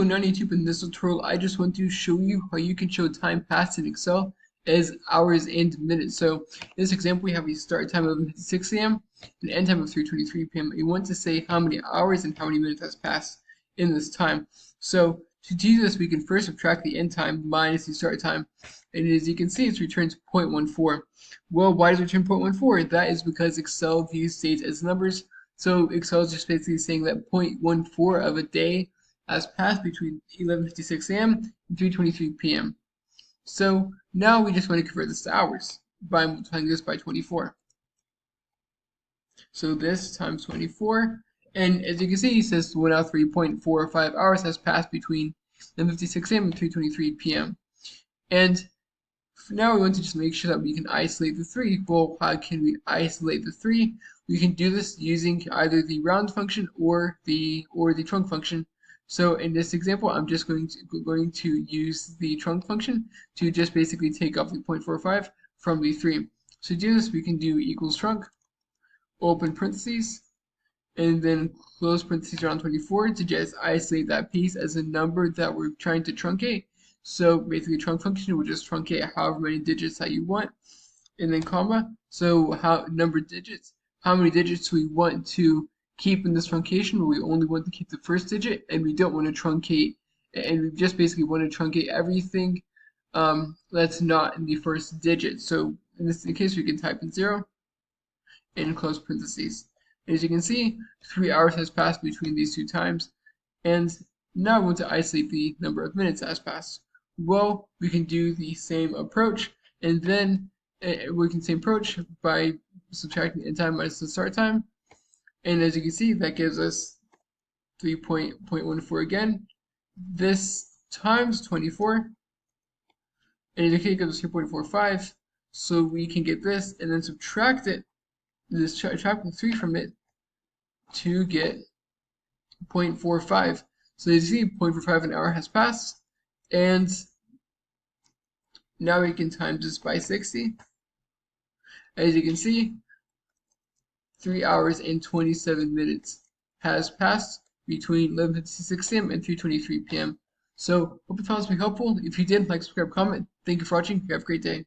going on YouTube. In this tutorial, I just want to show you how you can show time passed in Excel as hours and minutes. So in this example, we have a start time of 6 a.m. and end time of 3:23 p.m. You want to say how many hours and how many minutes has passed in this time. So to do this, we can first subtract the end time minus the start time. And as you can see, it returns 0.14. Well, why does it return 0.14? That is because Excel views dates as numbers. So Excel is just basically saying that 0.14 of a day has passed between 11:56 a.m. and 3:23 p.m. So now we just want to convert this to hours by multiplying this by 24. So this times 24, and as you can see, it says 1 out of 3.45 hours has passed between 11:56 a.m. and 3:23 p.m. And now we want to just make sure that we can isolate the 3. Well, how can we isolate the 3? We can do this using either the round function or the trunc function. So in this example, I'm just going to use the trunc function to just basically take off the 0.45 from the 3. So to do this, we can do equals trunc, open parentheses, and then close parentheses around 24 to just isolate that piece as a number that we're trying to truncate. So basically, trunc function will just truncate however many digits that you want, and then comma. So how many digits we want to keep in this truncation? We only want to keep the first digit, and we don't want to truncate, and we just basically want to truncate everything that's not in the first digit. So in this case, we can type in 0 and close parentheses. As you can see, 3 hours has passed between these two times, and now we want to isolate the number of minutes that has passed. Well, we can do the same approach, and then we can same approach by subtracting the end time minus the start time. And as you can see, that gives us 3.14 again. This times 24, and it gives us 3.45. So we can get this, and then subtract it. Subtract the 3 from it to get 0.45. So you see, 0.45 an hour has passed, and now we can times this by 60. As you can see, 3 hours and 27 minutes has passed between 11:56 a.m. and 3:23 p.m. So hope you found this to be helpful. If you did, like, subscribe, comment. Thank you for watching. You have a great day.